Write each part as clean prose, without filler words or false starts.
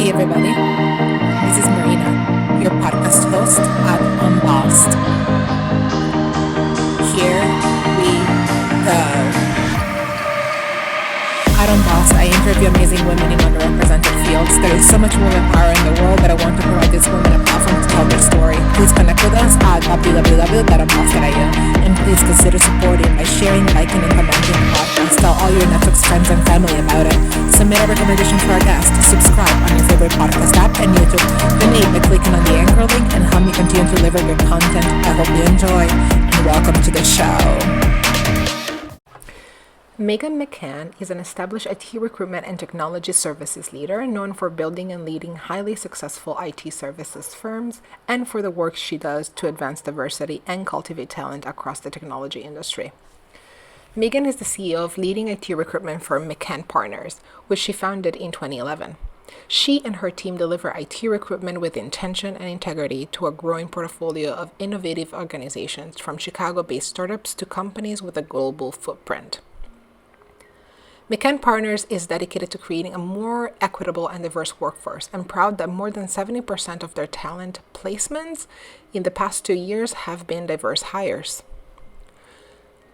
Hey everybody, this is Marina, your podcast host at Unbossed. Here we go. At Unbossed, I interview amazing women in underrepresented fields. There is so much women power in the world that I want to provide these women a platform to tell their story. Please connect with us at www.unbossed.io and please consider supporting by sharing, liking, and commenting the podcast. Tell all your Netflix friends and family about it. Submit a recommendation for our guest. Subscribe on your favorite podcast app and YouTube. Donate by clicking on the anchor link and help me continue to deliver your content. I hope you enjoy and welcome to the show. Megan McCann is an established IT recruitment and technology services leader known for building and leading highly successful IT services firms and for the work she does to advance diversity and cultivate talent across the technology industry. Megan is the CEO of leading IT recruitment firm McCann Partners, which she founded in 2011. She and her team deliver IT recruitment with intention and integrity to a growing portfolio of innovative organizations, from Chicago-based startups to companies with a global footprint. McCann Partners is dedicated to creating a more equitable and diverse workforce. I'm proud that more than 70% of their talent placements in the past 2 years have been diverse hires.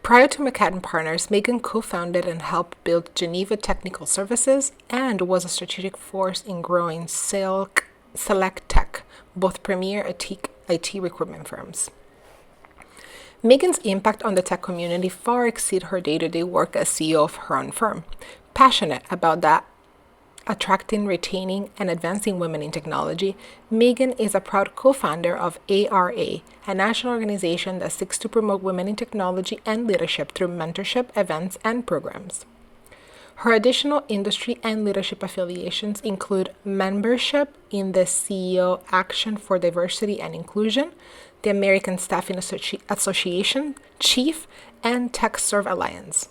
Prior to McCann Partners, Megan co-founded and helped build Geneva Technical Services and was a strategic force in growing SelecTech, both premier IT recruitment firms. Megan's impact on the tech community far exceeds her day-to-day work as CEO of her own firm. Passionate about that, attracting, retaining, and advancing women in technology, Megan is a proud co-founder of ARA, a national organization that seeks to promote women in technology and leadership through mentorship, events, and programs. Her additional industry and leadership affiliations include membership in the CEO Action for Diversity and Inclusion, the American Staffing Association, Chief, and TechServe Alliance.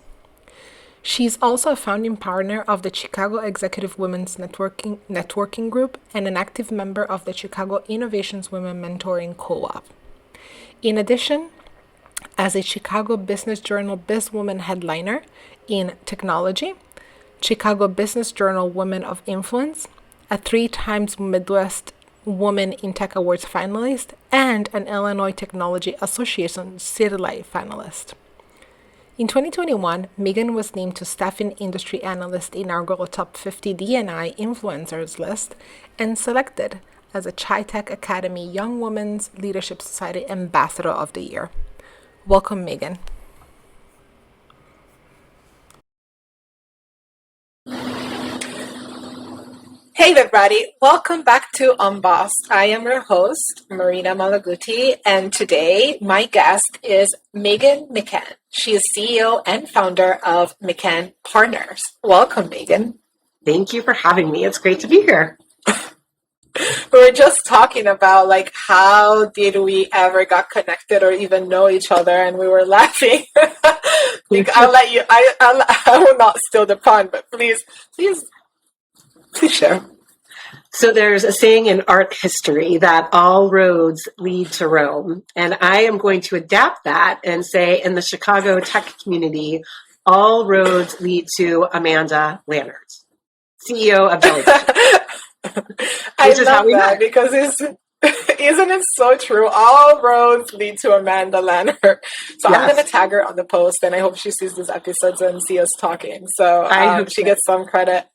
She's also a founding partner of the Chicago Executive Women's Networking Group and an active member of the Chicago Innovations Women Mentoring Co-op. In addition, as a Chicago Business Journal BizWoman headliner in technology, Chicago Business Journal Women of Influence, a 3-time Midwest Woman in Tech Awards finalist, and an Illinois Technology Association City Light finalist. In 2021, Megan was named to Staffing Industry Analyst inaugural Top 50 D&I Influencers list and selected as a Chi-Tech Academy Young Women's Leadership Society Ambassador of the Year. Welcome, Megan. Hey everybody, welcome back to Unbossed. I am your host, Marina Malaguti, and today my guest is Megan McCann. She is CEO and founder of McCann Partners. Welcome, Megan. Thank you for having me. It's great to be here. We were just talking about how did we ever got connected or even know each other, and we were laughing. I'll let you. I will not steal the pun, but please share. So there's a saying in art history that all roads lead to Rome. And I am going to adapt that and say in the Chicago tech community, all roads lead to Amanda Lannert, CEO of Jellyfish. I love that because isn't it so true? All roads lead to Amanda Lannert. So yes. I'm going to tag her on the post, and I hope she sees these episodes and see us talking. So she gets some credit.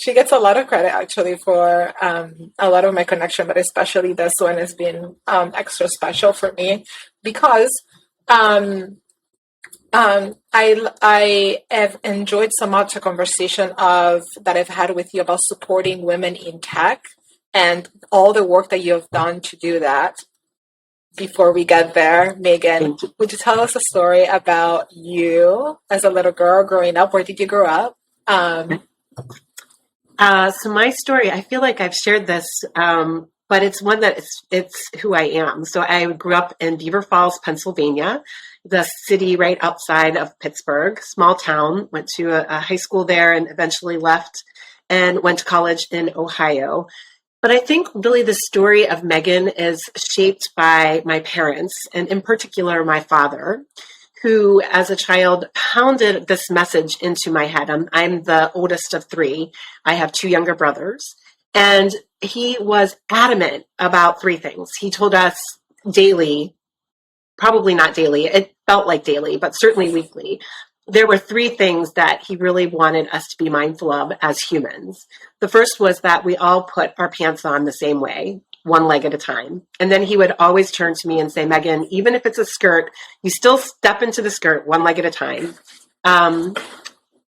She gets a lot of credit actually for a lot of my connection, but especially this one has been extra special for me because I have enjoyed so much a conversation that I've had with you about supporting women in tech and all the work that you have done to do that. Before we get there, Megan, would you tell us a story about you as a little girl growing up? Where did you grow up? So my story, I feel like I've shared this, but it's one that it's who I am. So I grew up in Beaver Falls, Pennsylvania, the city right outside of Pittsburgh, small town, went to a high school there and eventually left and went to college in Ohio. But I think really the story of Megan is shaped by my parents, and in particular, my father, who as a child pounded this message into my head. I'm the oldest of 3. I have 2 younger brothers. And he was adamant about three things. He told us daily, probably not daily, it felt like daily, but certainly weekly. There were three things that he really wanted us to be mindful of as humans. The first was that we all put our pants on the same way, one leg at a time. And then he would always turn to me and say, Megan, even if it's a skirt, you still step into the skirt one leg at a time.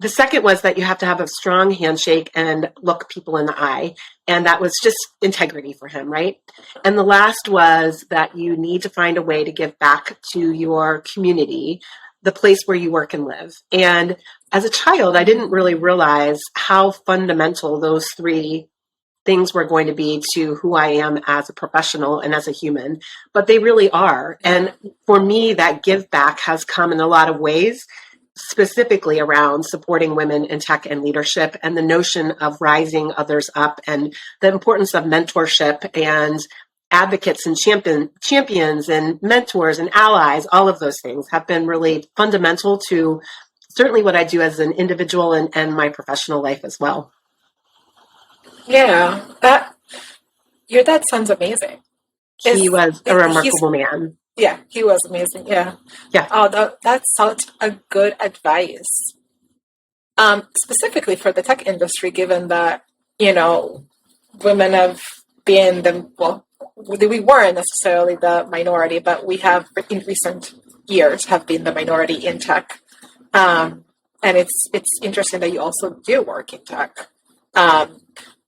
The second was that you have to have a strong handshake and look people in the eye. And that was just integrity for him, right? And the last was that you need to find a way to give back to your community, the place where you work and live. And as a child, I didn't really realize how fundamental those three things were going to be to who I am as a professional and as a human, but they really are. And for me, that give back has come in a lot of ways, specifically around supporting women in tech and leadership and the notion of rising others up and the importance of mentorship and advocates and champions and mentors and allies. All of those things have been really fundamental to certainly what I do as an individual and my professional life as well. Yeah, your dad sounds amazing. He was a remarkable man. Yeah, he was amazing. Yeah. Yeah. Oh, that's such a good advice. Specifically for the tech industry, given that, women have been we weren't necessarily the minority, but we have in recent years have been the minority in tech. And it's interesting that you also do work in tech.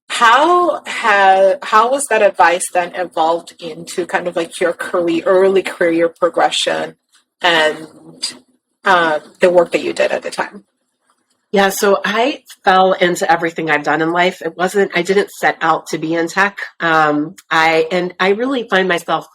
How was that advice then evolved into kind of like your early career progression and the work that you did at the time? Yeah, so I fell into everything I've done in life. I didn't set out to be in tech. I really find myself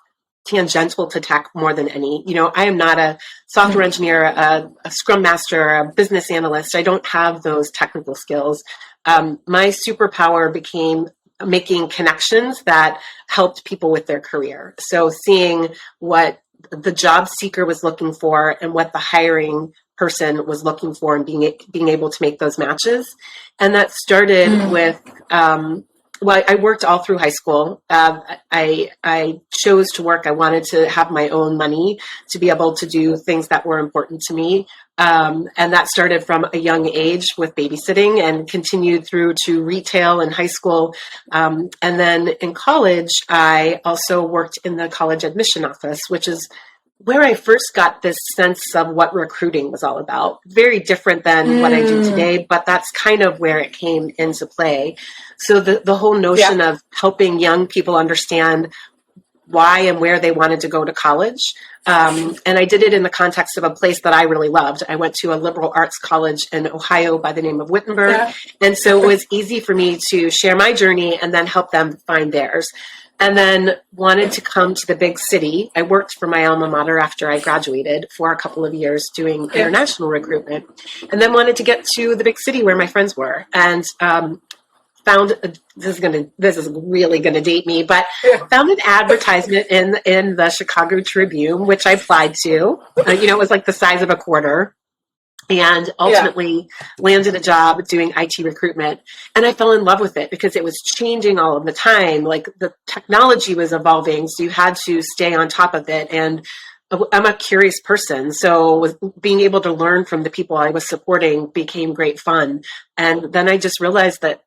tangential to tech more than any. I am not a software engineer, a scrum master, a business analyst. I don't have those technical skills. My superpower became making connections that helped people with their career. So seeing what the job seeker was looking for and what the hiring person was looking for and being able to make those matches. And that started with, I worked all through high school. I chose to work. I wanted to have my own money to be able to do things that were important to me. And that started from a young age with babysitting and continued through to retail in high school. And then in college, I also worked in the college admission office, which is where I first got this sense of what recruiting was all about. Very different than what I do today, but that's kind of where it came into play. So the whole notion of helping young people understand why and where they wanted to go to college. And I did it in the context of a place that I really loved. I went to a liberal arts college in Ohio by the name of Wittenberg. Yeah. And so it was easy for me to share my journey and then help them find theirs. And then wanted to come to the big city. I worked for my alma mater after I graduated for a couple of years doing international recruitment, and then wanted to get to the big city where my friends were. And found this is really gonna date me, but found an advertisement in the Chicago Tribune, which I applied to. It was like the size of a quarter. And ultimately landed a job doing IT recruitment. And I fell in love with it because it was changing all of the time. Like the technology was evolving, so you had to stay on top of it. And I'm a curious person. So being able to learn from the people I was supporting became great fun. And then I just realized that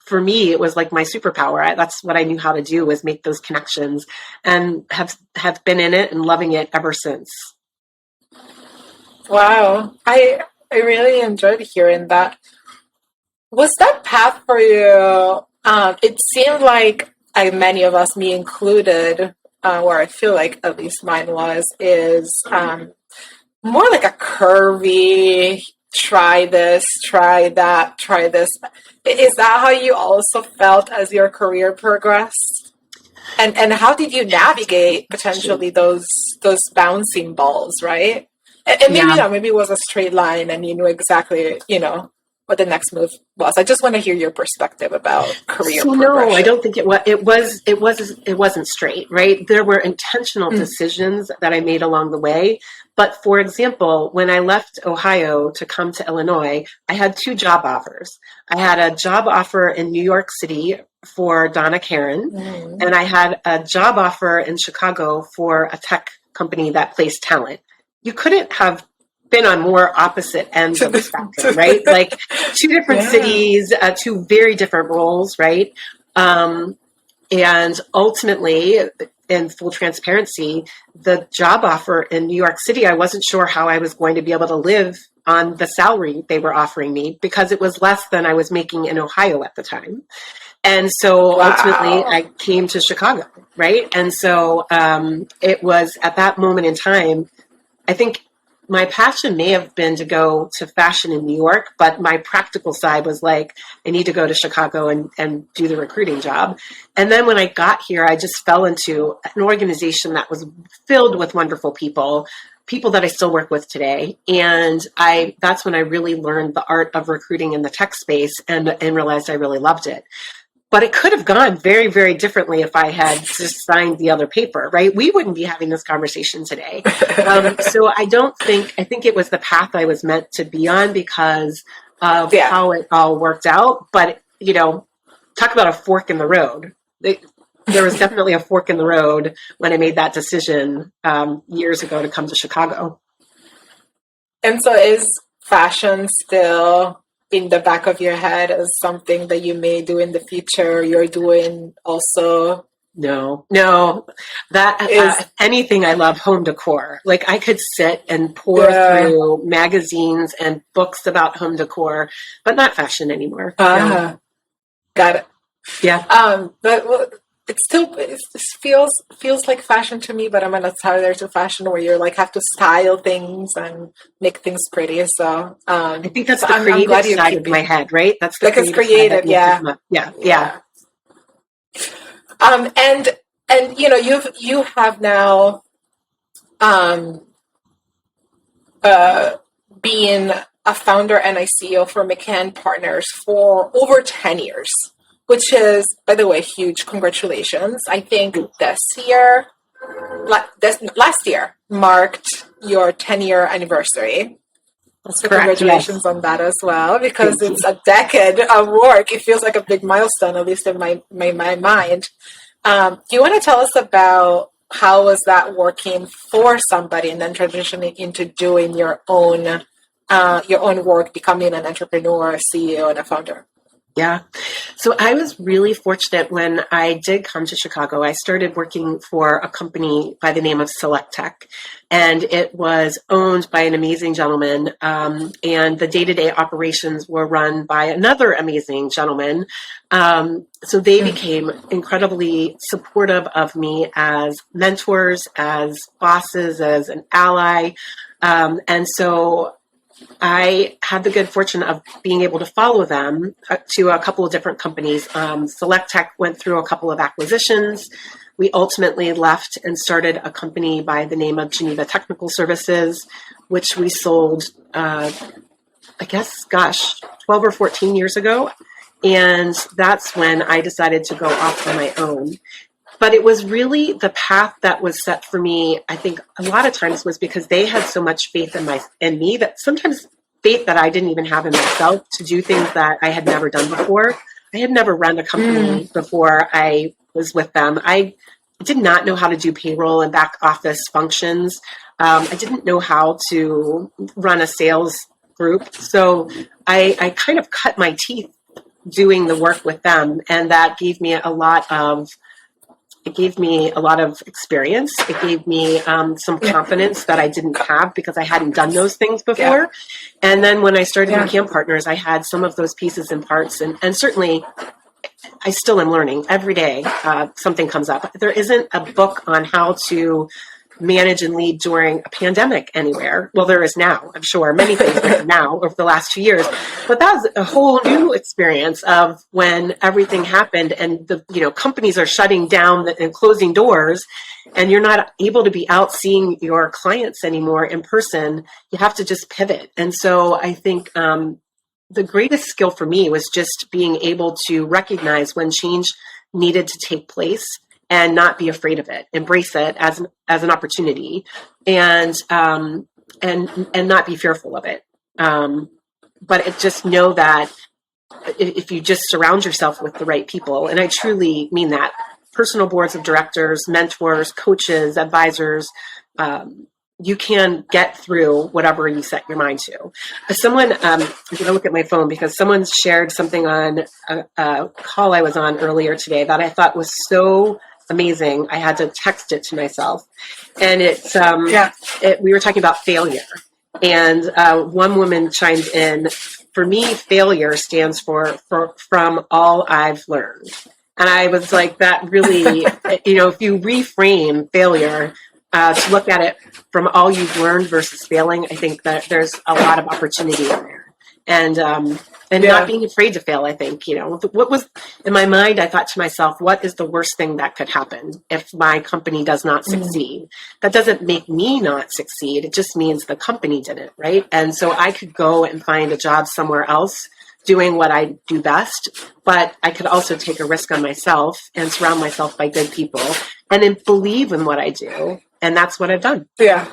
for me, it was like my superpower. That's what I knew how to do, was make those connections, and have been in it and loving it ever since. Wow. I really enjoyed hearing that. Was that path for you? It seemed like many of us, me included, where I feel like at least mine is more like a curvy, try this, try that, try this. Is that how you also felt as your career progressed? And how did you navigate potentially those bouncing balls, right? And maybe maybe it was a straight line and you knew exactly, what the next move was. I just want to hear your perspective about career So no, I progression. don't think it was. It wasn't straight, right? There were intentional decisions that I made along the way. But for example, when I left Ohio to come to Illinois, I had two job offers. I had a job offer in New York City for Donna Karen, and I had a job offer in Chicago for a tech company that placed talent. You couldn't have been on more opposite ends of the spectrum, right? Like two different cities, two very different roles, right? And ultimately, in full transparency, the job offer in New York City, I wasn't sure how I was going to be able to live on the salary they were offering me because it was less than I was making in Ohio at the time. And so ultimately I came to Chicago, right? And so it was at that moment in time, I think my passion may have been to go to fashion in New York, but my practical side was like, I need to go to Chicago and do the recruiting job. And then when I got here, I just fell into an organization that was filled with wonderful people that I still work with today. And that's when I really learned the art of recruiting in the tech space and realized I really loved it. But it could have gone very, very differently if I had just signed the other paper, right? We wouldn't be having this conversation today. So I think it was the path I was meant to be on because of how it all worked out. But, talk about a fork in the road. There was definitely a fork in the road when I made that decision years ago to come to Chicago. And so is fashion still in the back of your head as something that you may do in the future? You're doing also? No, that is anything. I love home decor. Like I could sit and pour through magazines and books about home decor, but not fashion anymore. No. Got it. Yeah. But it feels like fashion to me, but I'm an outsider to fashion where you're like have to style things and make things pretty. So I think that's the creative side of my head, right? That's the like creative, yeah. And you have now been a founder and a CEO for McCann Partners for over 10 years, which is, by the way, huge. Congratulations. I think last year marked your 10-year anniversry. That's so correct. Congratulations on that as well, because it's a decade of work. It feels like a big milestone, at least in my mind. Do you want to tell us about how was that working for somebody and then transitioning into doing your own work, becoming an entrepreneur, a CEO, and a founder? Yeah. So I was really fortunate when I did come to Chicago. I started working for a company by the name of SelecTech, and it was owned by an amazing gentleman. And the day-to-day operations were run by another amazing gentleman. So they became incredibly supportive of me as mentors, as bosses, as an ally. And so I had the good fortune of being able to follow them to a couple of different companies. SelecTech went through a couple of acquisitions. We ultimately left and started a company by the name of Geneva Technical Services, which we sold, 12 or 14 years ago. And that's when I decided to go off on my own. But it was really the path that was set for me, I think a lot of times was because they had so much faith in me that sometimes faith that I didn't even have in myself to do things that I had never done before. I had never run a company before I was with them. I did not know how to do payroll and back office functions. I didn't know how to run a sales group. So I kind of cut my teeth doing the work with them. And that gave me a lot of experience. It gave me some confidence that I didn't have because I hadn't done those things before. Yeah. And then when I started McCann Partners, I had some of those pieces and parts. And certainly I still am learning every day. Something comes up. There isn't a book on how to manage and lead during a pandemic anywhere. Well, there is now, I'm sure, many things written now over the last 2 years. But that was a whole new experience of when everything happened and the companies are shutting down and closing doors, and you're not able to be out seeing your clients anymore in person. You have to just pivot. And so I think the greatest skill for me was just being able to recognize when change needed to take place and not be afraid of it, embrace it as an opportunity, and not be fearful of it. But just know that if you just surround yourself with the right people, and I truly mean that, personal boards of directors, mentors, coaches, advisors, you can get through whatever you set your mind to. Someone, I'm going to look at my phone because someone shared something on a call I was on earlier today that I thought was so amazing. I had to text it to myself. And we were talking about failure. And one woman chimed in, for me, failure stands for from all I've learned. And I was like, that really, if you reframe failure to look at it from all you've learned versus failing, I think that there's a lot of opportunity in there. And not being afraid to fail, I think, what was in my mind, I thought to myself, what is the worst thing that could happen if my company does not succeed? That doesn't make me not succeed. It just means the company didn't, right? And so I could go and find a job somewhere else doing what I do best, but I could also take a risk on myself and surround myself by good people and then believe in what I do. And that's what I've done. Yeah.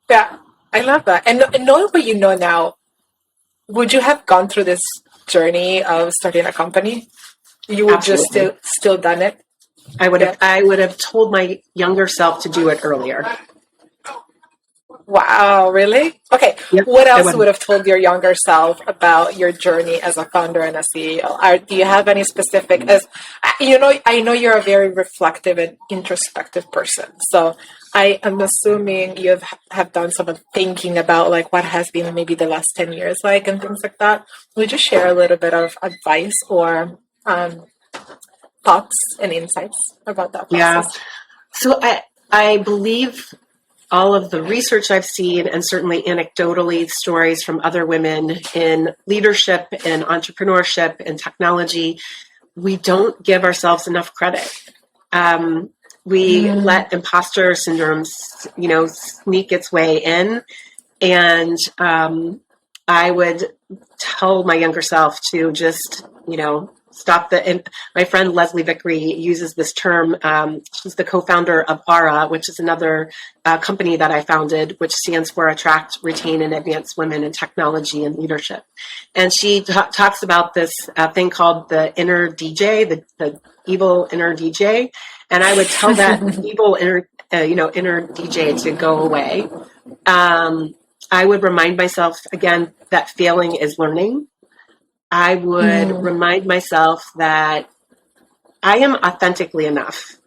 I love that. And knowing what you know now, would you have gone through this journey of starting a company? You would Absolutely. just still done it? I would have told my younger self to do it earlier. Wow, really? Okay. Yep, What else would have told your younger self about your journey as a founder and a CEO? Do you have any specific, I know you're a very reflective and introspective person. So I am assuming you have done some thinking about like what has been maybe the last 10 years like and things like that. Would you share a little bit of advice or thoughts and insights about that process? Yeah. So I believe all of the research I've seen, and certainly anecdotally stories from other women in leadership and entrepreneurship and technology, we don't give ourselves enough credit. We let imposter syndrome, sneak its way in. And I would tell my younger self to just, stop and my friend Leslie Vickery uses this term. She's the co-founder of ARA, which is another company that I founded, which stands for Attract, Retain, and Advance Women in Technology and Leadership. And she talks about this thing called the inner DJ, the evil inner DJ. And I would tell that evil inner DJ to go away. I would remind myself again that failing is learning. I would remind myself that I am authentically enough.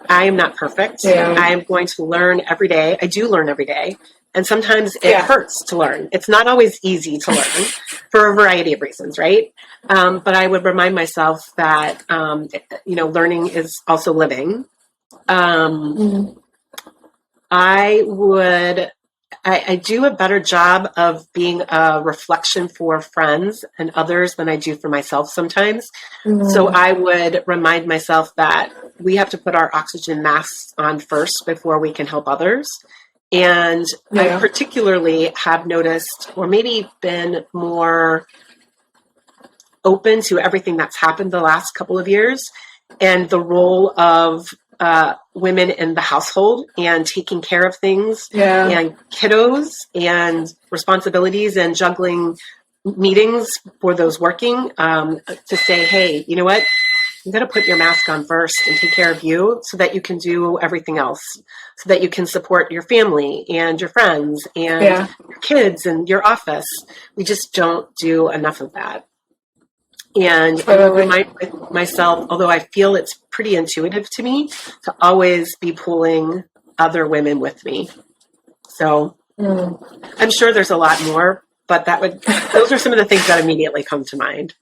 I am not perfect. Yeah. I am going to learn every day. I do learn every day. And sometimes it hurts to learn. It's not always easy to learn for a variety of reasons, right? But I would remind myself that, learning is also living. I do a better job of being a reflection for friends and others than I do for myself sometimes. So I would remind myself that we have to put our oxygen masks on first before we can help others. And I particularly have noticed, or maybe been more open to everything that's happened the last couple of years and the role of women in the household and taking care of things and kiddos and responsibilities and juggling meetings for those working to say, hey, you know what? You got to put your mask on first and take care of you so that you can do everything else, so that you can support your family and your friends and your kids and your office. We just don't do enough of that. And I would remind myself, although I feel it's pretty intuitive to me, to always be pulling other women with me. So I'm sure there's a lot more, but those are some of the things that immediately come to mind.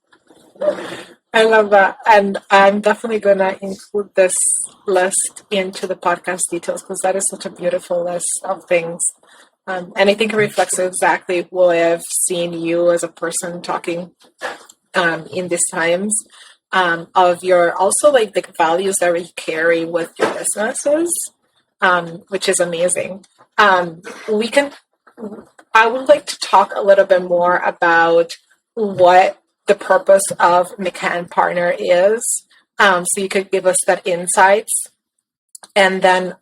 I love that. And I'm definitely going to include this list into the podcast details because that is such a beautiful list of things. And I think it reflects exactly what I've seen you as a person talking in these times of your also like the values that you carry with your businesses, which is amazing. I would like to talk a little bit more about what the purpose of McCann Partner is, so you could give us that insights, and then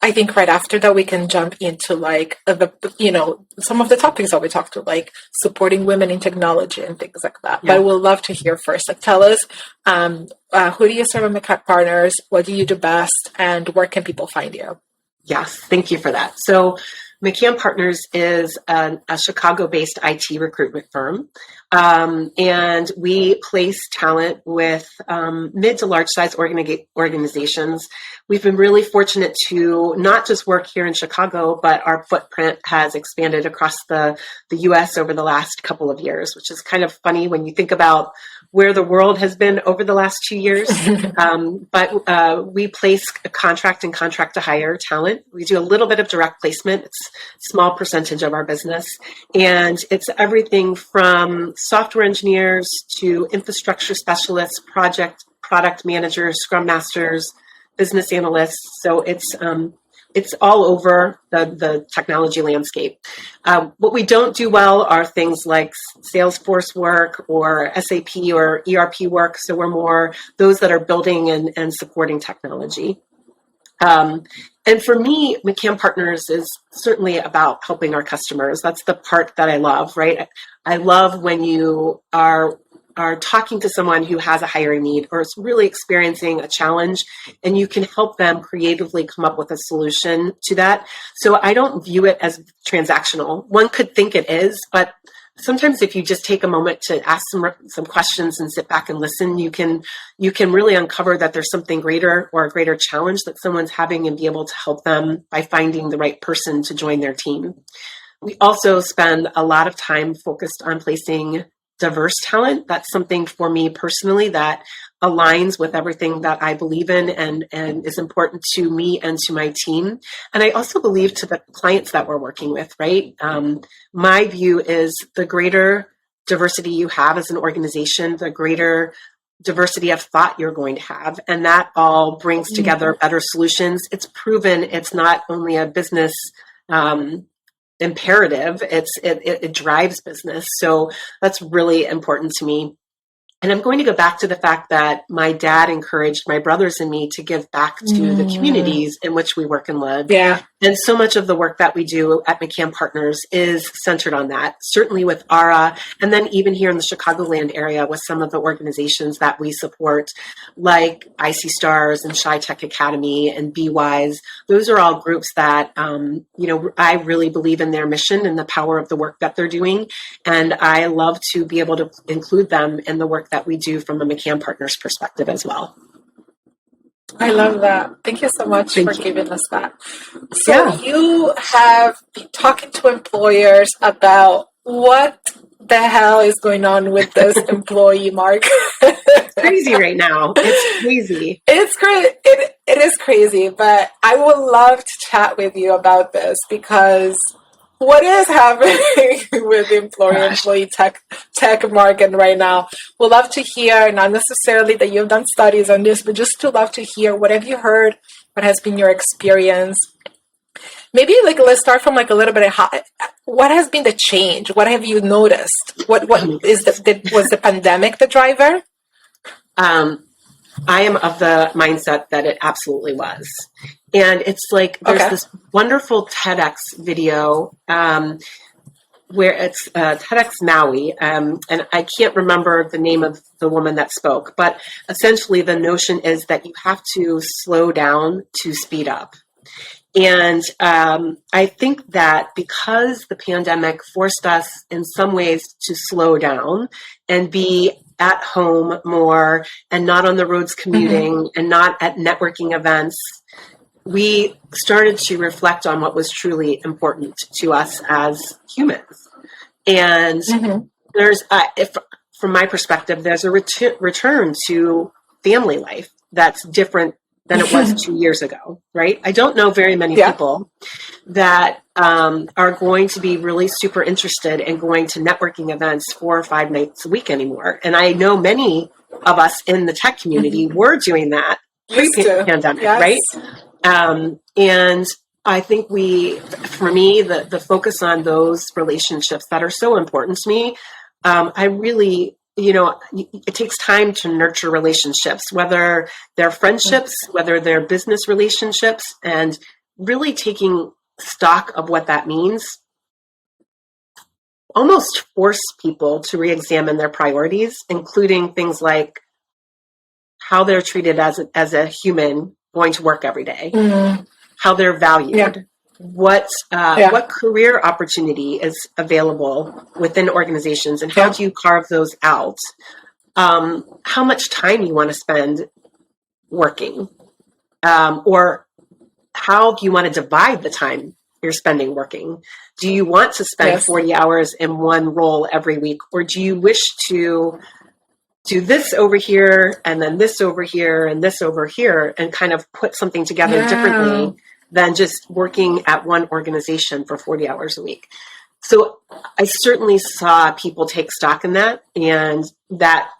I think right after that we can jump into like some of the topics that we talked to, like supporting women in technology and things like that. Yeah. But we'll love to hear first. Like, tell us, who do you serve at McCann Partners? What do you do best? And where can people find you? Yes, thank you for that. So McCann Partners is a Chicago-based IT recruitment firm, and we place talent with mid to large size organizations. We've been really fortunate to not just work here in Chicago, but our footprint has expanded across the U.S. over the last couple of years, which is kind of funny when you think about where the world has been over the last 2 years. But we place a contract and contract to hire talent. We do a little bit of direct placement. It's a small percentage of our business. And it's everything from software engineers to infrastructure specialists, product managers, scrum masters, business analysts. So it's all over the technology landscape. What we don't do well are things like Salesforce work or SAP or ERP work. So we're more those that are building and supporting technology. And for me, McCann Partners is certainly about helping our customers. That's the part that I love, right? I love when you are talking to someone who has a hiring need or is really experiencing a challenge, and you can help them creatively come up with a solution to that. So I don't view it as transactional. One could think it is, but sometimes if you just take a moment to ask some questions and sit back and listen, you can really uncover that there's something greater or a greater challenge that someone's having and be able to help them by finding the right person to join their team. We also spend a lot of time focused on placing diverse talent. That's something for me personally that aligns with everything that I believe in and is important to me and to my team. And I also believe to the clients that we're working with, right? My view is the greater diversity you have as an organization, the greater diversity of thought you're going to have. And that all brings together better solutions. It's proven it's not only a business imperative, it drives business. So that's really important to me. And I'm going to go back to the fact that my dad encouraged my brothers and me to give back to the communities in which we work and live. Yeah. And so much of the work that we do at McCann Partners is centered on that, certainly with ARA, and then even here in the Chicagoland area with some of the organizations that we support, like IC Stars and Chi Tech Academy and BeWise. Those are all groups that, I really believe in their mission and the power of the work that they're doing. And I love to be able to include them in the work that we do from a McCann Partners perspective as well. I love that. Thank you so much for giving us that. So you have been talking to employers about what the hell is going on with this employee market. It's crazy right now. It's crazy. It's great. It is crazy, but I would love to chat with you about this because what is happening with the employee tech market right now? We'd love to hear, not necessarily that you've done studies on this, but just to love to hear what have you heard, what has been your experience. Maybe let's start from a little bit of what has been the change? What have you noticed? What is was the pandemic the driver? I am of the mindset that it absolutely was. And it's there's this wonderful TEDx video where it's TEDx Maui. And I can't remember the name of the woman that spoke, but essentially the notion is that you have to slow down to speed up. And I think that because the pandemic forced us in some ways to slow down and be at home more and not on the roads commuting and not at networking events, we started to reflect on what was truly important to us as humans. And there's, from my perspective, there's a return to family life that's different than it was 2 years ago, right? I don't know very many people that are going to be really super interested in going to networking events 4 or 5 nights a week anymore. And I know many of us in the tech community were doing that pre-pandemic, right? And I think for me, the focus on those relationships that are so important to me I really, it takes time to nurture relationships, whether they're friendships, whether they're business relationships, and really taking stock of what that means almost force people to re-examine their priorities, including things like how they're treated as a human going to work every day, how they're valued, what career opportunity is available within organizations, and how do you carve those out? How much time you want to spend working, or how do you want to divide the time you're spending working? Do you want to spend 40 hours in one role every week, or do you wish to do this over here and then this over here and this over here and kind of put something together differently than just working at one organization for 40 hours a week? So I certainly saw people take stock in that, and that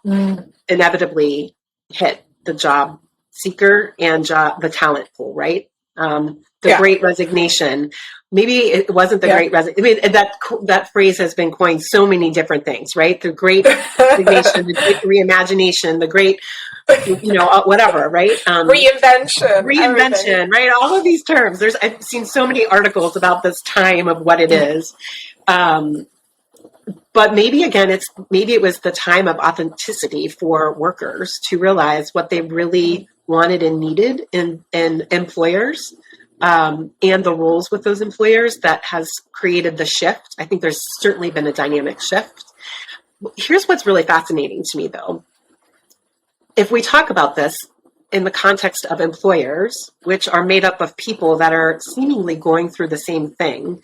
inevitably hit the job seeker and the talent pool, right? The Great Resignation. Maybe it wasn't the Great Resignation. I mean, that phrase has been coined so many different things, right? The Great Resignation, the Great Reimagination, the Great, whatever, right? Reinvention, right? All of these terms. I've seen so many articles about this time of what it is. But maybe it was the time of authenticity for workers to realize what they really wanted and needed in employers, and the roles with those employers that has created the shift. I think there's certainly been a dynamic shift. Here's what's really fascinating to me, though. If we talk about this in the context of employers, which are made up of people that are seemingly going through the same thing,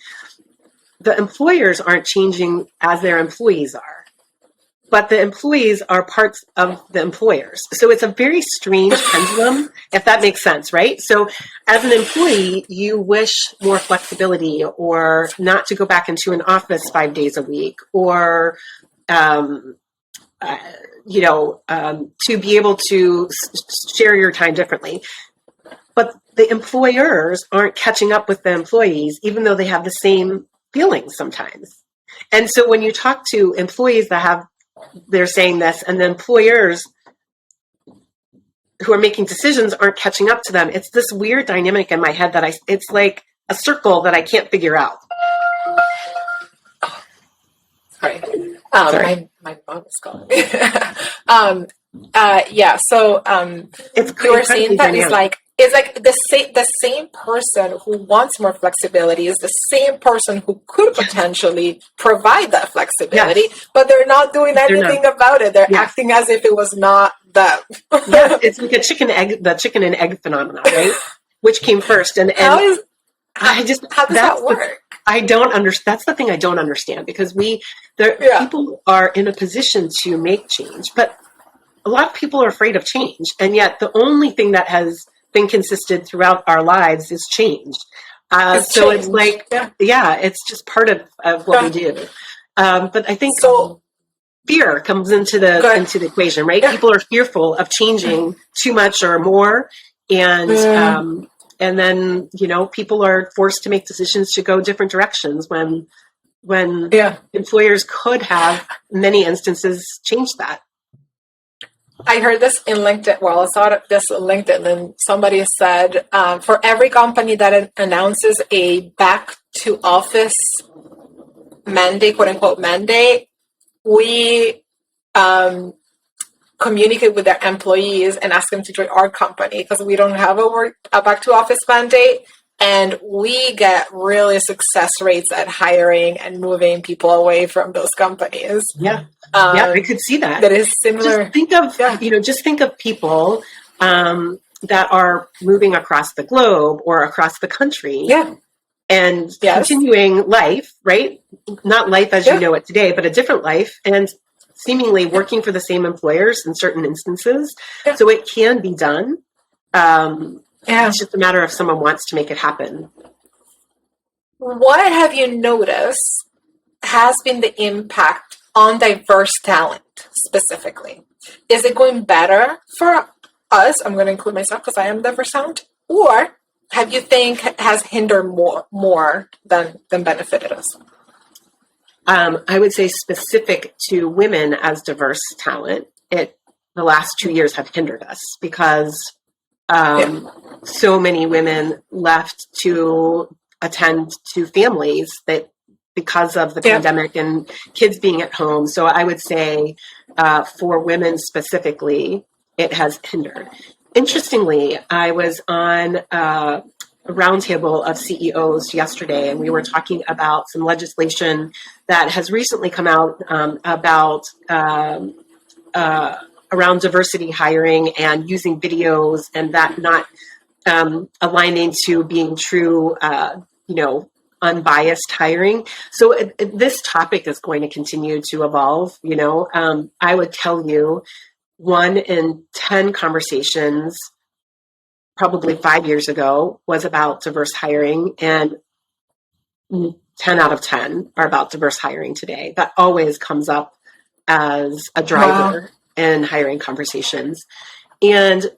the employers aren't changing as their employees are, but the employees are parts of the employers. So it's a very strange pendulum, if that makes sense, right? So as an employee, you wish more flexibility, or not to go back into an office 5 days a week, or, to be able to share your time differently. But the employers aren't catching up with the employees, even though they have the same feelings sometimes. And so when you talk to employees they're saying this, and the employers who are making decisions aren't catching up to them, it's this weird dynamic in my head that it's like a circle that I can't figure out. Sorry. Sorry. My mom is calling me. So you were saying that dynamic. it's like the same person who wants more flexibility is the same person who could potentially provide that flexibility, but they're not doing anything about it. They're acting as if it was not them. It's like the chicken and egg phenomenon, right? Which came first? And how does that work? I don't understand. That's the thing I don't understand, because people are in a position to make change, but a lot of people are afraid of change. And yet the only thing that has been consistent throughout our lives is change. So change. It's like, it's just part of what we do. But I think fear comes into the equation, right? Yeah. People are fearful of changing too much or more. And then, people are forced to make decisions to go different directions when employers could have, in many instances, changed that. I heard this in LinkedIn. Well, I saw this in LinkedIn, and somebody said, for every company that announces a back to office mandate, quote unquote mandate, we communicate with their employees and ask them to join our company, because we don't have a back to office mandate, and we get really success rates at hiring and moving people away from those companies. I could see that. That is similar. Just think of people that are moving across the globe or across the country. And continuing life, right? Not life as you know it today, but a different life, and seemingly working for the same employers in certain instances. So it can be done. It's just a matter of someone wants to make it happen. What have you noticed has been the impact on diverse talent specifically? Is it going better for us? I'm going to include myself because I am diverse talent. Or have you think has hindered more than benefited us? I would say specific to women as diverse talent, the last 2 years have hindered us because so many women left to attend to families that because of the pandemic and kids being at home. So I would say for women specifically, it has hindered. Interestingly, I was on a roundtable of CEOs yesterday, and we were talking about some legislation that has recently come out about around diversity hiring and using videos and that not aligning to being true, unbiased hiring. So this topic is going to continue to evolve. I would tell you 1 in 10 conversations probably 5 years ago was about diverse hiring, and 10 out of 10 are about diverse hiring today. That always comes up as a driver in hiring conversations. And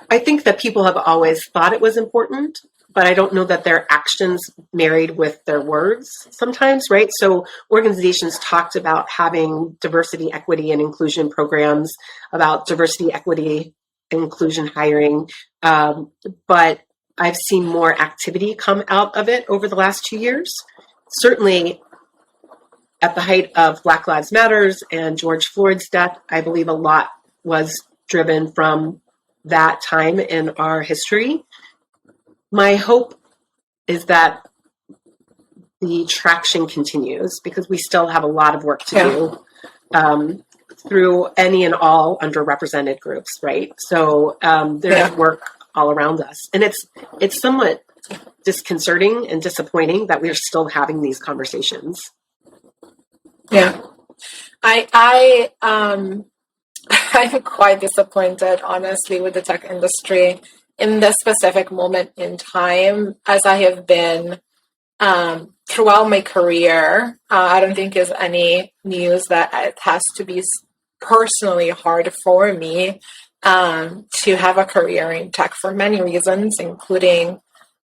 I think that people have always thought it was important, but I don't know that their actions married with their words sometimes, right? So organizations talked about having diversity, equity, and inclusion programs, about diversity, equity, inclusion hiring. But I've seen more activity come out of it over the last 2 years. Certainly at the height of Black Lives Matters and George Floyd's death, I believe a lot was driven from that time in our history. My hope is that the traction continues because we still have a lot of work to do through any and all underrepresented groups, right? So there's work all around us. And it's somewhat disconcerting and disappointing that we're still having these conversations. Yeah. I'm quite disappointed, honestly, with the tech industry in this specific moment in time, as I have been throughout my career. I don't think it's any news that it has to be personally hard for me to have a career in tech for many reasons, including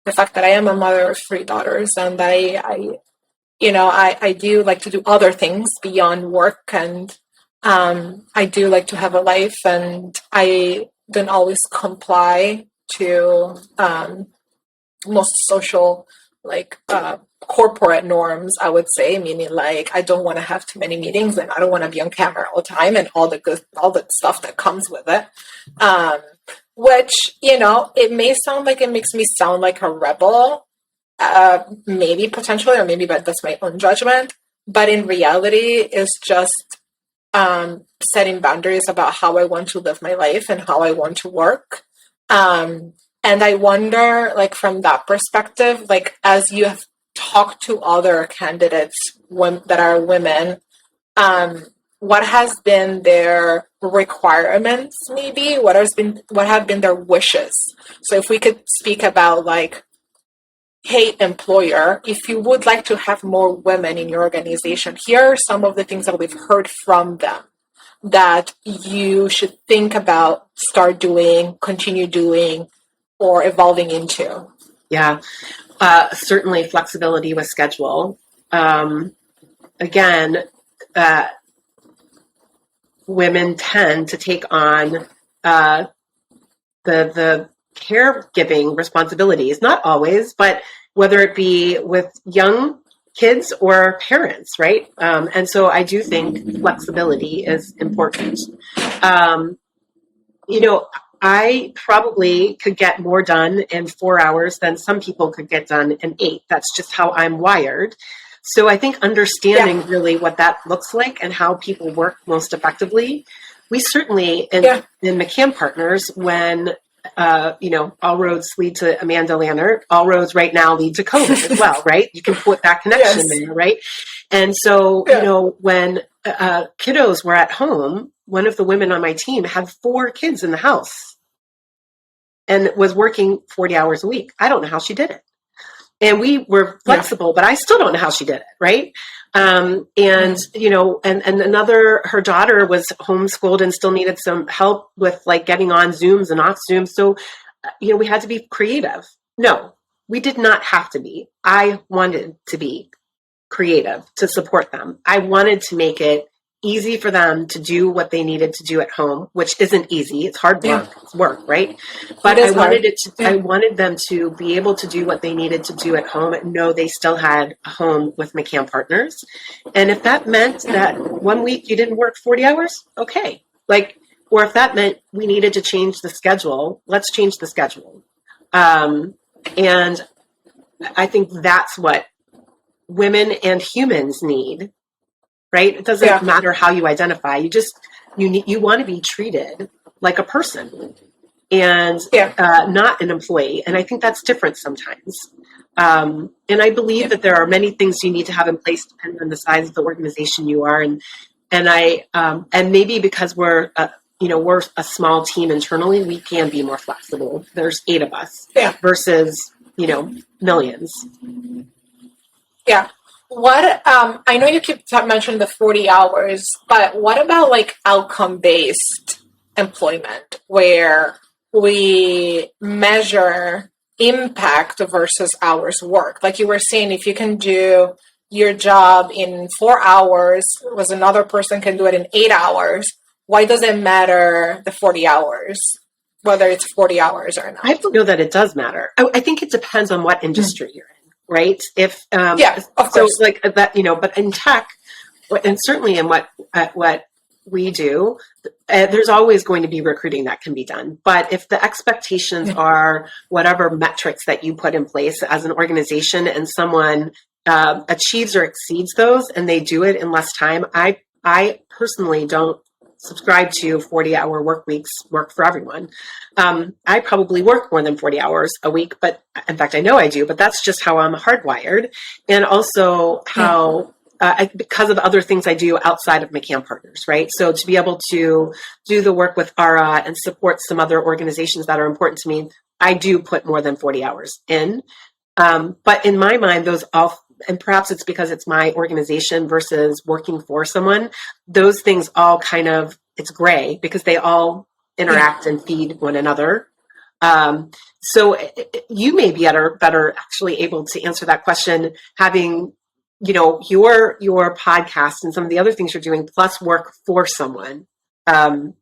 the fact that I am a mother of 3 daughters, and I do like to do other things beyond work, and I do like to have a life, and I don't always comply to most social, corporate norms, I would say, meaning I don't want to have too many meetings, and I don't want to be on camera all the time, and all the stuff that comes with it. Which, it may sound like it makes me sound like a rebel, maybe potentially, or maybe that's my own judgment. But in reality, it's just setting boundaries about how I want to live my life and how I want to work. And I wonder, from that perspective, as you have talked to other candidates that are women, what has been their requirements, maybe? What have been their wishes? So if we could speak about hey, employer, if you would like to have more women in your organization, here are some of the things that we've heard from them that you should think about, start doing, continue doing, or evolving into. Yeah, certainly flexibility with schedule. Again, women tend to take on the caregiving responsibilities, not always, but whether it be with young kids or parents, right? And so I do think flexibility is important. I probably could get more done in 4 hours than some people could get done in 8. That's just how I'm wired. So I think understanding really what that looks like and how people work most effectively. We certainly in McCann Partners, when all roads lead to Amanda Lannert, all roads right now lead to COVID as well, right? You can put that connection there, right? And so, when kiddos were at home, one of the women on my team had 4 kids in the house and was working 40 hours a week. I don't know how she did it. And we were flexible, but I still don't know how she did it, right? And another, her daughter was homeschooled and still needed some help with getting on Zooms and off Zooms. So, we had to be creative. No, we did not have to be. I wanted to be creative to support them. I wanted to make it easy for them to do what they needed to do at home, which isn't easy. It's hard work. Yeah. It's work, right? But It I is wanted hard. it to, I wanted them to be able to do what they needed to do at home and know they still had a home with McCann Partners. And if that meant that one week you didn't work 40 hours, okay. Like, or if that meant we needed to change the schedule, let's change the schedule. And I think that's what women and humans need, right? It doesn't matter how you identify. You want to be treated like a person and not an employee. And I think that's different sometimes. And I believe that there are many things you need to have in place depending on the size of the organization you are. And maybe because we're a small team internally, we can be more flexible. There's 8 of us versus, millions. Yeah. What I know you keep mentioning the 40 hours, but what about like outcome-based employment where we measure impact versus hours worked? Like you were saying, if you can do your job in 4 hours, whereas another person can do it in 8 hours, why does it matter the 40 hours, whether it's 40 hours or not? I don't know that it does matter. I think it depends on what industry you're in. Right. If, of course. So like that, but in tech and certainly in what we do, there's always going to be recruiting that can be done. But if the expectations are whatever metrics that you put in place as an organization and someone achieves or exceeds those and they do it in less time, I personally don't subscribe to 40-hour work weeks work for everyone. I probably work more than 40 hours a week, but in fact, I know I do, but that's just how I'm hardwired. And also how, because of other things I do outside of McCann Partners, right? So to be able to do the work with ARA and support some other organizations that are important to me, I do put more than 40 hours in. But in my mind, and perhaps it's because it's my organization versus working for someone, those things all it's gray because they all interact and feed one another. So you may be better actually able to answer that question, having, your podcast and some of the other things you're doing, plus work for someone. That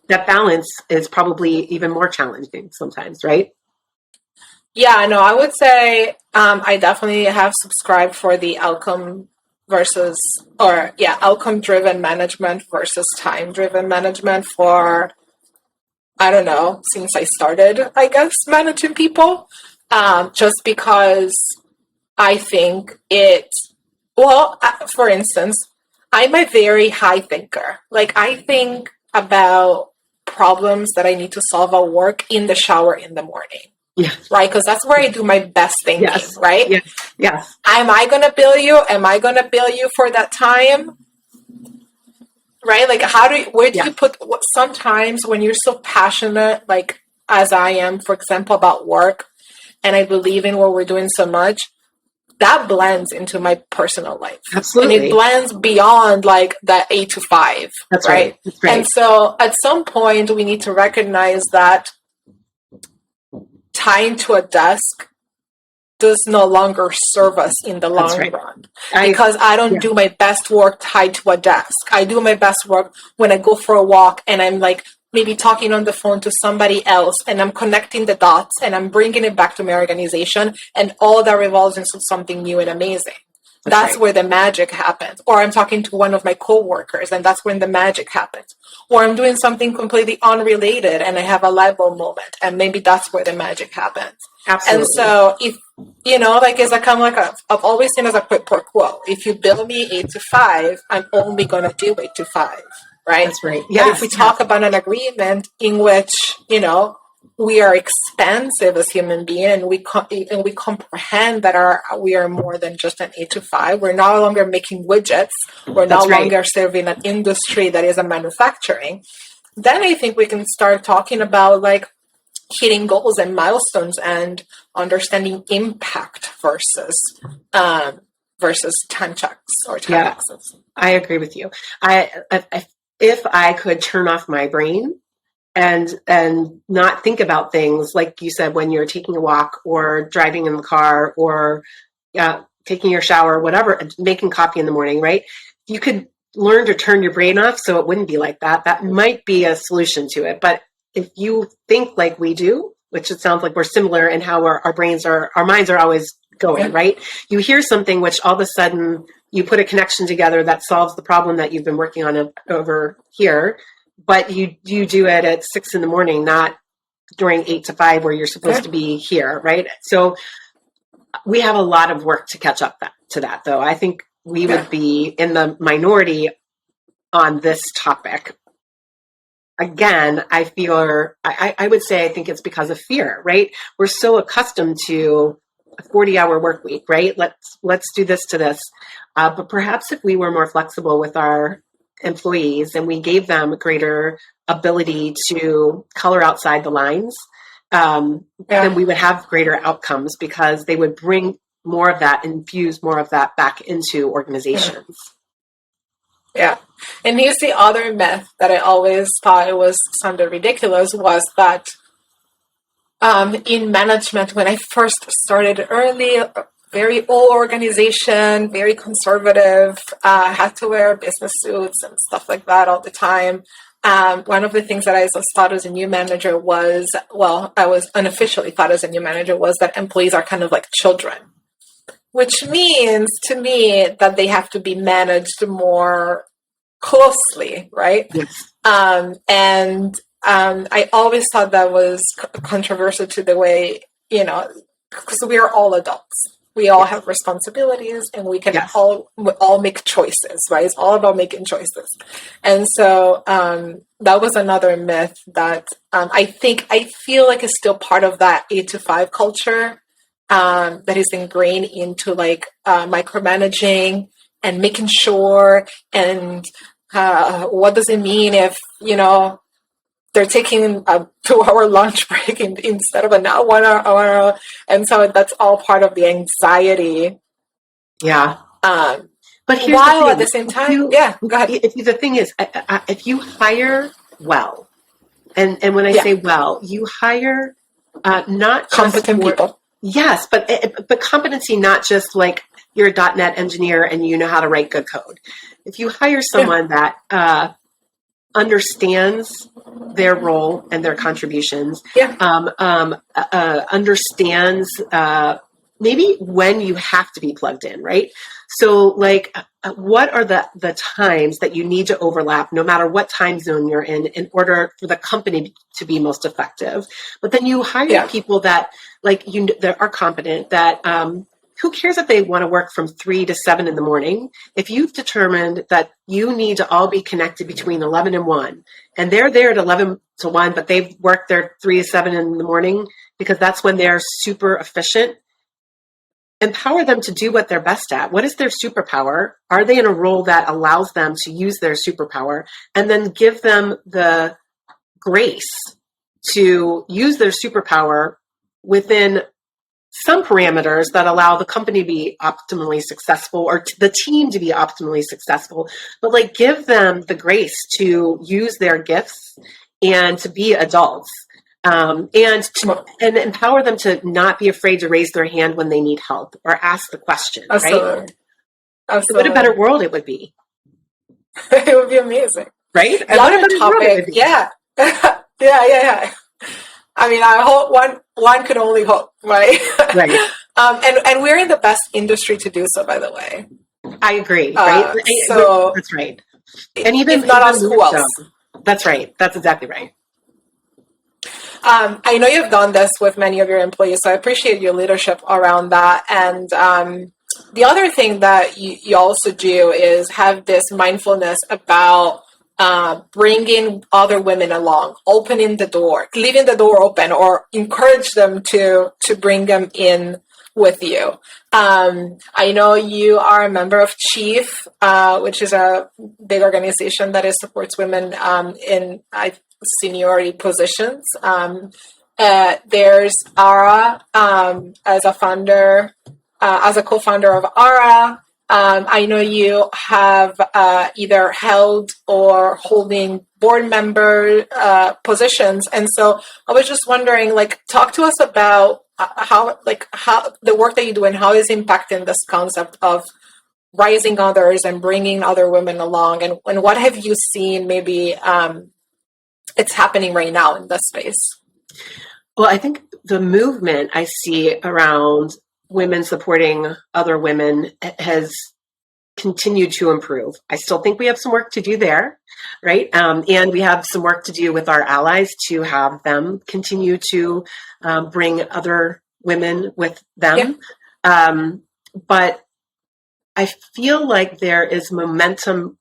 balance is probably even more challenging sometimes, right? Yeah, no, I would say I definitely have subscribed for the outcome driven management versus time driven management for, I don't know, since I started, I guess, managing people. Just because I think for instance, I'm a very high thinker. Like I think about problems that I need to solve at work in the shower in the morning. Yes. Right? Because that's where I do my best thinking, right? Yes. Yes. Am I going to bill you? Am I going to bill you for that time? Right? Like, where do you put, sometimes when you're so passionate, like as I am, for example, about work, and I believe in what we're doing so much, that blends into my personal life. Absolutely. And it blends beyond like that 8 to 5. That's right. That's right. And so at some point we need to recognize that tying to a desk does no longer serve us in the long run. Because I don't do my best work tied to a desk. I do my best work when I go for a walk and I'm like maybe talking on the phone to somebody else and I'm connecting the dots and I'm bringing it back to my organization and all that revolves into something new and amazing. That's where the magic happens. Or I'm talking to one of my coworkers and that's when the magic happens. Or I'm doing something completely unrelated and I have a light bulb moment and maybe that's where the magic happens. Absolutely. And so if, it's a kind of like I've always seen as a quid pro quo. If you bill me 8 to 5, I'm only going to do 8 to 5, right? That's right. Yes. But if we talk about an agreement in which, we are expansive as human beings and we comprehend that we are more than just an 8 to 5. We're no longer making widgets. We're no longer serving an industry that is a manufacturing. Then I think we can start talking about like hitting goals and milestones and understanding impact versus time checks or time access. I agree with you. If I could turn off my brain and not think about things like you said when you're taking a walk or driving in the car or taking your shower, whatever, making coffee in the morning, right? You could learn to turn your brain off so it wouldn't be like that. That might be a solution to it. But if you think like we do, which it sounds like we're similar in how our minds are always going, right? You hear something which all of a sudden you put a connection together that solves the problem that you've been working on over here, but you do it at 6 a.m, not during 8 to 5 where you're supposed to be here, right? So we have a lot of work to catch up to that, though. I think we would be in the minority on this topic. Again, I would say I think it's because of fear, right? We're so accustomed to a 40-hour work week, right? Let's do this to this. But perhaps if we were more flexible with our employees and we gave them greater ability to color outside the lines, then we would have greater outcomes because they would bring more of that, infuse more of that back into organizations. Yeah. And here's the other myth that I always thought it was sounded ridiculous was that in management, when I first started early, very old organization, very conservative, had to wear business suits and stuff like that all the time. One of the things that I thought as a new manager was, I was unofficially thought as a new manager was that employees are kind of like children, which means to me that they have to be managed more closely, right? Yes. I always thought that was controversial to the way, because we are all adults. We all have responsibilities and we can all make choices, right? It's all about making choices. And so that was another myth that I feel like is still part of that 8 to 5 culture that is ingrained into like micromanaging and making sure, and what does it mean if, they're taking a 2-hour lunch break instead of a 1 hour. And so that's all part of the anxiety. Yeah. But here's while the thing. At the same time, go ahead. The thing is, if you hire well, and when I say well, you hire not competent people. Yes, but competency, not just like you're a .NET engineer and you know how to write good code. If you hire someone that understands their role and their contributions, understands maybe when you have to be plugged in, right? So like, what are the times that you need to overlap, no matter what time zone you're in order for the company to be most effective? But then you hire people that that are competent, that who cares if they want to work from 3 to 7 in the morning? If you've determined that you need to all be connected between 11 and 1, and they're there at 11 to 1, but they've worked their 3 to 7 in the morning because that's when they're super efficient, empower them to do what they're best at. What is their superpower? Are they in a role that allows them to use their superpower? And then give them the grace to use their superpower within some parameters that allow the company to be optimally successful, or the team to be optimally successful, but like give them the grace to use their gifts and to be adults, and empower them to not be afraid to raise their hand when they need help or ask the question. Absolutely. Right? Absolutely. What a better world it would be. It would be amazing. Right? The other topic, yeah. I mean, I hope one could only hope, right? Right. And we're in the best industry to do so, by the way. I agree. Right. So that's right. And even if not us, who else? That's right. That's exactly right. I know you've done this with many of your employees, so I appreciate your leadership around that. And the other thing that you also do is have this mindfulness about bringing other women along, opening the door, leaving the door open, or encourage them to bring them in with you. I know you are a member of Chief, which is a big organization that supports women in seniority positions. There's Ara as a founder, as a co-founder of Ara. I know you have either held or holding board member positions. And so I was just wondering, talk to us about how the work that you do and how is impacting this concept of rising others and bringing other women along, and what have you seen maybe it's happening right now in this space? Well, I think the movement I see around women supporting other women has continued to improve. I still think we have some work to do there, right? And we have some work to do with our allies to have them continue to bring other women with them. Yeah. But I feel like there is momentum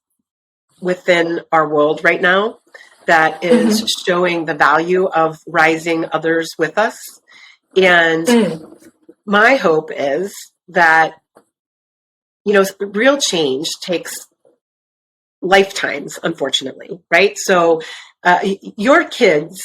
within our world right now that is showing the value of rising others with us. And my hope is that, you know, real change takes lifetimes, unfortunately, right? So your kids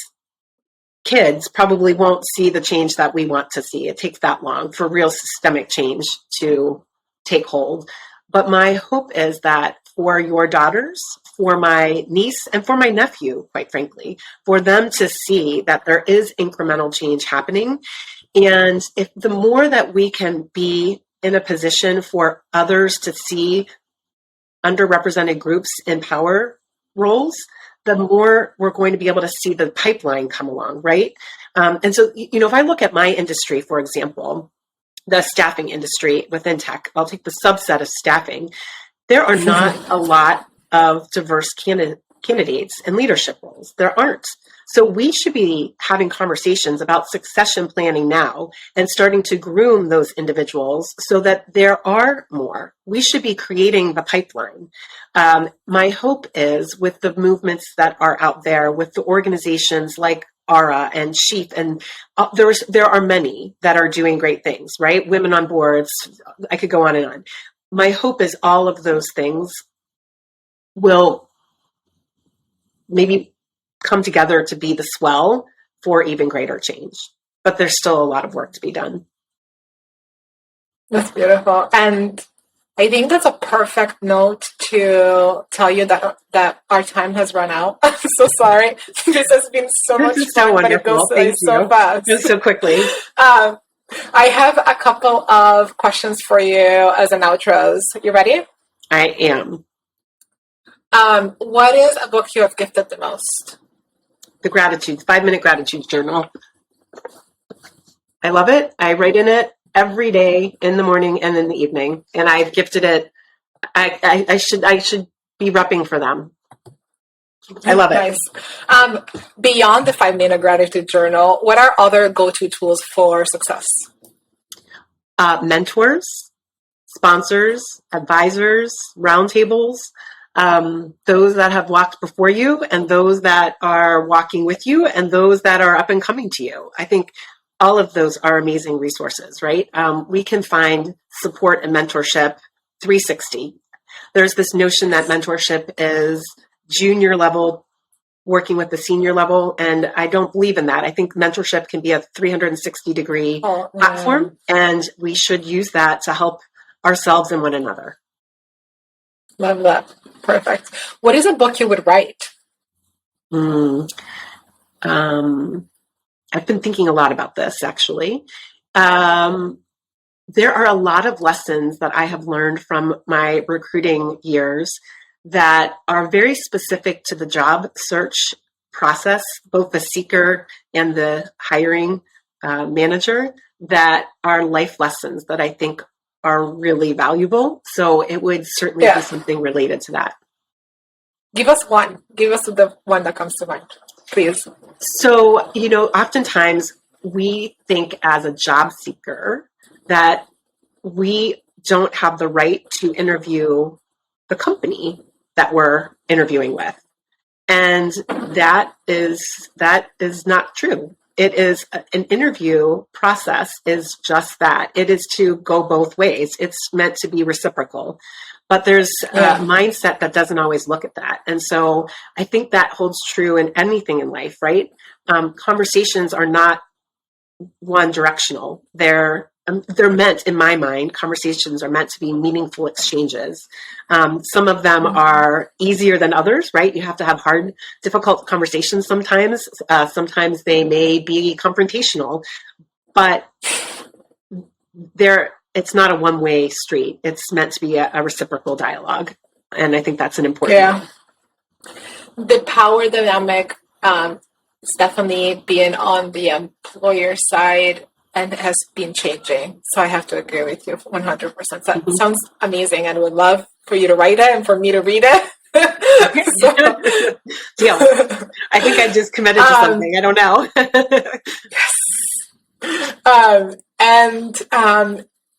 probably won't see the change that we want to see. It takes that long for real systemic change to take hold. But my hope is that for your daughters, for my niece, and for my nephew, quite frankly, for them to see that there is incremental change happening. And if the more that we can be in a position for others to see underrepresented groups in power roles, the more we're going to be able to see the pipeline come along, right? And so, you know, if I look at my industry, for example, the staffing industry within tech, I'll take the subset of staffing. There are not a lot of diverse candidates in leadership roles. There aren't. So we should be having conversations about succession planning now and starting to groom those individuals so that there are more. We should be creating the pipeline. My hope is with the movements that are out there, with the organizations like ARA and Sheep, and there are many that are doing great things, right? Women on boards, I could go on and on. My hope is all of those things will maybe come together to be the swell for even greater change. But there's still a lot of work to be done. That's beautiful. And I think that's a perfect note to tell you that our time has run out. I'm so sorry. This has been so much fun, but it goes so fast. Just so quickly. I have a couple of questions for you as an outros. You ready? I am. What is a book you have gifted the most? The 5-minute gratitude journal. I love it. I write in it every day, in the morning and in the evening, and I've gifted it. I should be repping for them. I love it. Nice. Beyond the 5-minute gratitude journal, what are other go-to tools for success? Mentors, sponsors, advisors, roundtables. Those that have walked before you and those that are walking with you and those that are up and coming to you. I think all of those are amazing resources, right? We can find support and mentorship 360. There's this notion that mentorship is junior level working with the senior level, and I don't believe in that. I think mentorship can be a 360-degree platform, and we should use that to help ourselves and one another. Love that. Perfect. What is a book you would write? I've been thinking a lot about this, actually. There are a lot of lessons that I have learned from my recruiting years that are very specific to the job search process, both the seeker and the hiring manager, that are life lessons that I think are really valuable. So it would certainly be something related to that. Give us one. Give us the one that comes to mind, please. So, you know, oftentimes we think as a job seeker that we don't have the right to interview the company that we're interviewing with. And that is not true. It is an interview process is just that. It is to go both ways. It's meant to be reciprocal. But there's a mindset that doesn't always look at that. And so I think that holds true in anything in life, right? Conversations are not one directional. They're meant, in my mind, conversations are meant to be meaningful exchanges. Some of them are easier than others, right? You have to have hard, difficult conversations sometimes. Sometimes they may be confrontational. but it's not a one-way street. It's meant to be a reciprocal dialogue. And I think that's an important one. The power dynamic is definitely being on the employer side and has been changing. So I have to agree with you 100%. That sounds amazing, and would love for you to write it and for me to read it. Deal. I think I just committed to something. I don't know. Yes. And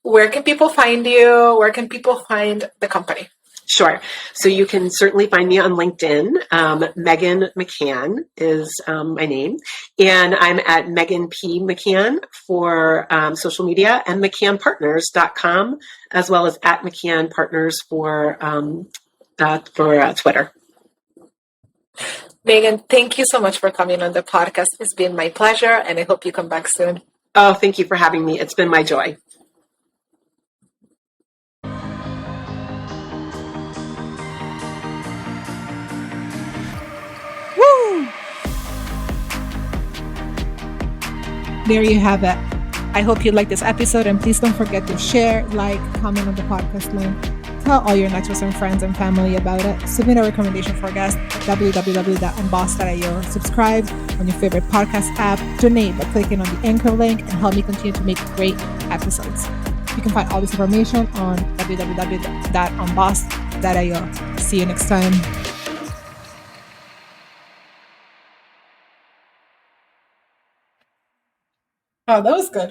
where can people find you? Where can people find the company? Sure. So you can certainly find me on LinkedIn. Megan McCann is my name. And I'm at Megan P. McCann for social media, and McCannPartners.com, as well as at McCann Partners for Twitter. Megan, thank you so much for coming on the podcast. It's been my pleasure, and I hope you come back soon. Oh, thank you for having me. It's been my joy. Woo! There you have it. I hope you liked this episode, and please don't forget to share, like, comment on the podcast link. Tell all your networks and friends and family about it. Submit a recommendation for a guest at www.unboss.io. Subscribe on your favorite podcast app. Donate by clicking on the anchor link and help me continue to make great episodes. You can find all this information on www.unboss.io. See you next time. Oh, that was good.